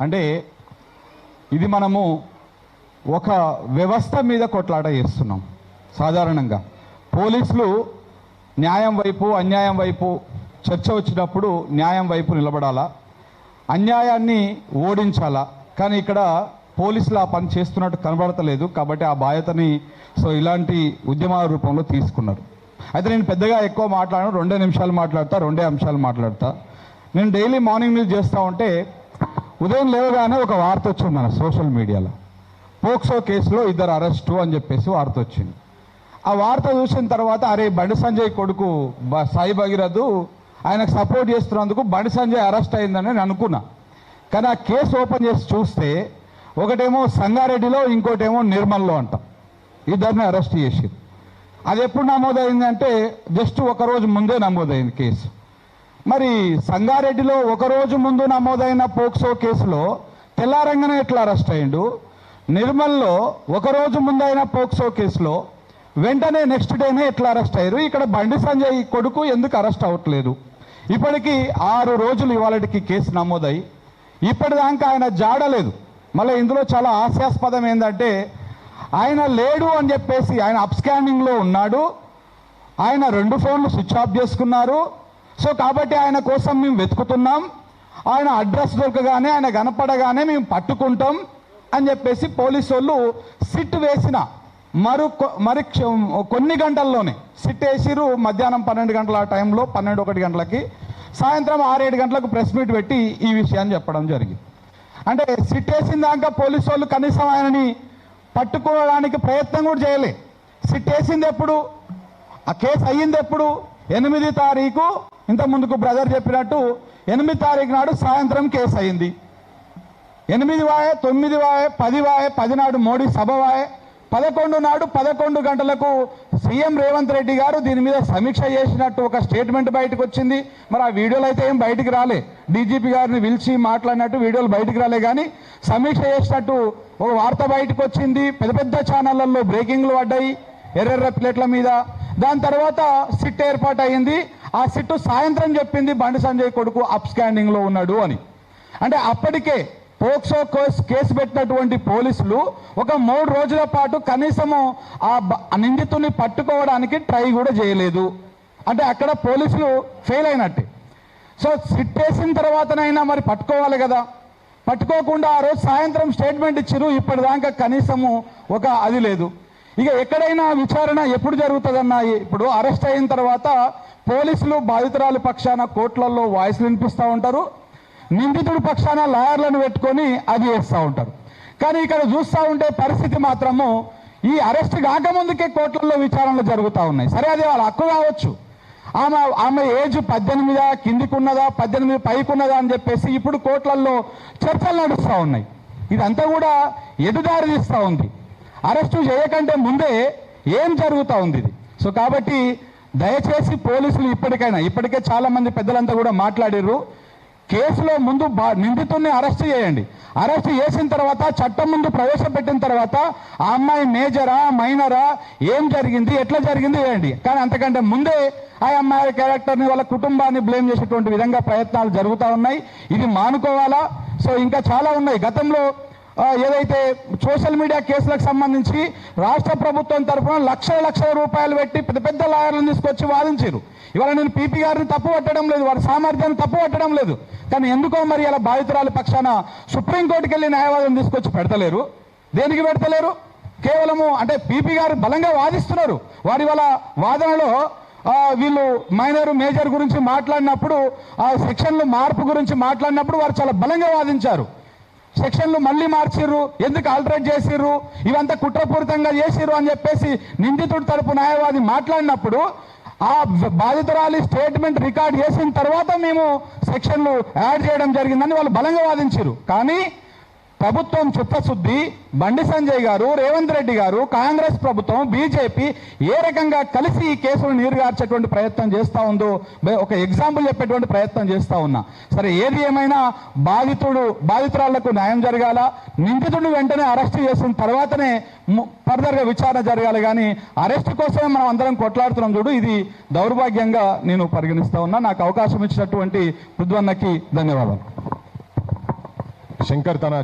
అంటే ఇది మనము ఒక వ్యవస్థ మీద కొట్లాట చేస్తున్నాం. సాధారణంగా పోలీసులు న్యాయం వైపు అన్యాయం వైపు చర్చ వచ్చినప్పుడు న్యాయం వైపు నిలబడాలా, అన్యాయాన్ని ఓడించాలా. కానీ ఇక్కడ పోలీసులు ఆ పని చేస్తున్నట్టు కనబడతలేదు. కాబట్టి ఆ బాధ్యతని ఇలాంటి ఉద్యమాల రూపంలో తీసుకున్నారు. అయితే నేను పెద్దగా ఎక్కువ మాట్లాడను, 2 నిమిషాలు మాట్లాడతా, 2 అంశాలు మాట్లాడతా. నేను డైలీ మార్నింగ్ న్యూస్ చేస్తూ ఉంటే ఉదయం లేవగానే ఒక వార్త వచ్చింది మన సోషల్ మీడియాలో. పోక్సో కేసులో 2 అరెస్టు అని చెప్పేసి వార్త వచ్చింది. ఆ వార్త చూసిన తర్వాత అరే బండి సంజయ్ కొడుకు సాయి భగీరథ్ ఆయనకు సపోర్ట్ చేస్తున్నందుకు బండి సంజయ్ అరెస్ట్ అయిందని నేను అనుకున్నా. కానీ ఆ కేసు ఓపెన్ చేసి చూస్తే ఒకటేమో సంగారెడ్డిలో, ఇంకోటేమో నిర్మల్లో అంట. 2 అరెస్ట్ చేసి అది ఎప్పుడు నమోదైందంటే జస్ట్ ఒకరోజు ముందే నమోదైంది కేసు. మరి సంగారెడ్డిలో ఒకరోజు ముందు నమోదైన పోక్సో కేసులో తెల్లారంగానే ఎట్లా అరెస్ట్ అయ్యిండు? నిర్మల్లో ఒకరోజు ముందైన పోక్సో కేసులో వెంటనే నెక్స్ట్ డేనే ఎట్లా అరెస్ట్ అయ్యారు? ఇక్కడ బండి సంజయ్ కొడుకు ఎందుకు అరెస్ట్ అవ్వట్లేదు? ఇప్పటికీ 6 రోజులు ఇవాళకి కేసు నమోదై ఇప్పటిదాకా ఆయన జాడలేదు. మళ్ళీ ఇందులో చాలా హాస్యాస్పదం ఏంటంటే ఆయన లేడు అని చెప్పేసి ఆయన అప్స్కాండింగ్లో ఉన్నాడు, ఆయన 2 ఫోన్లు స్విచ్ ఆఫ్ చేసుకున్నారు. కాబట్టి ఆయన కోసం మేము వెతుకుతున్నాం, ఆయన అడ్రస్ దొరకగానే ఆయన కనపడగానే మేము పట్టుకుంటాం అని చెప్పేసి పోలీసు వాళ్ళు సిట్ వేసిన మరి కొన్ని గంటల్లోనే సిట్ వేసిరు. మధ్యాహ్నం 12 గంటల టైంలో 12-1 గంటలకి, సాయంత్రం 6-7 గంటలకు ప్రెస్ మీట్ పెట్టి ఈ విషయాన్ని చెప్పడం జరిగింది. అంటే సిట్ వేసిన దాకా పోలీసు వాళ్ళు కనీసం ఆయనని పట్టుకోవడానికి ప్రయత్నం కూడా చేయలే. సిట్ వేసింది ఎప్పుడు, ఆ కేసు అయ్యింది ఎప్పుడు? 8 తారీఖు. ఇంత ముందుకు బ్రదర్ చెప్పినట్టు 8 తారీఖు నాడు సాయంత్రం కేసు అయింది. 8 వాయే, 9 వాయే, 10 వాయే, 10 నాడు మోడీ సభ వాయే, 11 నాడు 11 గంటలకు సీఎం రేవంత్ రెడ్డి గారు దీని మీద సమీక్ష చేసినట్టు ఒక స్టేట్మెంట్ బయటకు వచ్చింది. మరి ఆ వీడియోలు అయితే ఏం బయటికి రాలే, డీజీపీ గారిని పిలిచి మాట్లాడినట్టు వీడియోలు బయటికి రాలే. కానీ సమీక్ష చేసినట్టు ఒక వార్త బయటకు వచ్చింది. పెద్ద ఛానళ్లలో బ్రేకింగ్లు పడ్డాయి ఎర్రెర్ర ప్లేట్ల మీద. దాని తర్వాత సిట్ ఏర్పాటు అయ్యింది. ఆ సిట్టు సాయంత్రం చెప్పింది బండి సంజయ్ కొడుకు అప్స్కాండింగ్లో ఉన్నాడు అని. అంటే అప్పటికే పోక్సో కేసు పెట్టినటువంటి పోలీసులు ఒక 3 రోజుల పాటు కనీసము ఆ నిందితుని పట్టుకోవడానికి ట్రై కూడా చేయలేదు. అంటే అక్కడ పోలీసులు ఫెయిల్ అయినట్టే. సిట్ వేసిన తర్వాతనైనా మరి పట్టుకోవాలి కదా, పట్టుకోకుండా ఆ రోజు సాయంత్రం స్టేట్మెంట్ ఇచ్చిరు. ఇప్పటిదాకా కనీసము అది లేదు. ఇక ఎక్కడైనా విచారణ ఎప్పుడు జరుగుతుందన్నా, ఇప్పుడు అరెస్ట్ అయిన తర్వాత పోలీసులు బాధితురాలు పక్షాన కోర్టులలో వాయిస్లు వినిపిస్తూ ఉంటారు, నిందితుడి పక్షాన లాయర్లను పెట్టుకొని అది చేస్తూ ఉంటారు. కానీ ఇక్కడ చూస్తూ ఉంటే పరిస్థితి మాత్రము ఈ అరెస్ట్ కాకముందుకే కోర్టులలో విచారణలు జరుగుతూ ఉన్నాయి. సరే, అది వాళ్ళ హక్కు కావచ్చు. ఆమె ఏజ్ 18 కిందికున్నదా, 18 పైకున్నదా అని చెప్పేసి ఇప్పుడు కోర్టులలో చర్చలు నడుస్తూ ఉన్నాయి. ఇదంతా కూడా ఎదుదారి తీస్తూ ఉంది. అరెస్టు చేయకంటే ముందే ఏం జరుగుతూ ఉంది ఇది. కాబట్టి దయచేసి పోలీసులు ఇప్పటికే చాలా మంది పెద్దలంతా కూడా మాట్లాడారు, కేసులో ముందు నిందితుడిని అరెస్ట్ చేయండి. అరెస్ట్ చేసిన తర్వాత చట్టం ముందు ప్రవేశపెట్టిన తర్వాత ఆ అమ్మాయి మేజరా మైనరా, ఏం జరిగింది, ఎట్లా జరిగింది చేయండి. కానీ అంతకంటే ముందే ఆ అమ్మాయి క్యారెక్టర్ని, వాళ్ళ కుటుంబాన్ని బ్లేమ్ చేసేటువంటి విధంగా ప్రయత్నాలు జరుగుతూ ఉన్నాయి. ఇది మానుకోవాలా. ఇంకా చాలా ఉన్నాయి. గతంలో ఏదైతే సోషల్ మీడియా కేసులకు సంబంధించి రాష్ట్ర ప్రభుత్వం తరఫున లక్షల రూపాయలు పెట్టి పెద్ద లాయర్లను తీసుకొచ్చి వాదించారు. ఇవాళ నేను పీపీ గారిని తప్పు పట్టడం లేదు, వారి సామర్థ్యాన్ని తప్పు పట్టడం లేదు. కానీ ఎందుకో మరి ఇలా బాధితురాలి పక్షాన సుప్రీంకోర్టుకి వెళ్ళి న్యాయవాదం తీసుకొచ్చి పెడతలేరు. దేనికి పెడతలేరు? కేవలము అంటే పీపీ గారు బలంగా వాదిస్తున్నారు. వారి వాళ్ళ వాదనలో వీళ్ళు మైనర్ మేజర్ గురించి మాట్లాడినప్పుడు, ఆ సెక్షన్లు మార్పు గురించి మాట్లాడినప్పుడు వారు చాలా బలంగా వాదించారు. సెక్షన్లు మళ్ళీ మార్చిర్రు, ఎందుకు ఆల్టరేట్ చేసిర్రు, ఇవంతా కుట్రపూరితంగా చేసిర్రు అని చెప్పేసి నిందితుడి తరపు న్యాయవాది మాట్లాడినప్పుడు ఆ బాధితురాలి స్టేట్మెంట్ రికార్డ్ చేసిన తర్వాత మేము సెక్షన్లు యాడ్ చేయడం జరిగిందని వాళ్ళు బలంగా వాదించారు. కానీ ప్రభుత్వం చిత్తశుద్ధి, బండి సంజయ్ గారు, రేవంత్ రెడ్డి గారు, కాంగ్రెస్ ప్రభుత్వం, బీజేపీ ఏ రకంగా కలిసి ఈ కేసును నీరుగార్చేటువంటి ప్రయత్నం చేస్తూ ఉందో ఒక ఎగ్జాంపుల్ చెప్పేటువంటి ప్రయత్నం చేస్తూ ఉన్నా. సరే, ఏది ఏమైనా బాధితురాళ్లకు న్యాయం జరగాల, నిందితుడు వెంటనే అరెస్ట్ చేసిన తర్వాతనే ఫర్దర్గా విచారణ జరగాలి. కానీ అరెస్ట్ కోసమే మనం అందరం కొట్లాడుతున్నాం చూడు, ఇది దౌర్భాగ్యంగా నేను పరిగణిస్తూ ఉన్నా. నాకు అవకాశం ఇచ్చినటువంటి పృథ్వన్నకి ధన్యవాదాలు. శంకర్ తన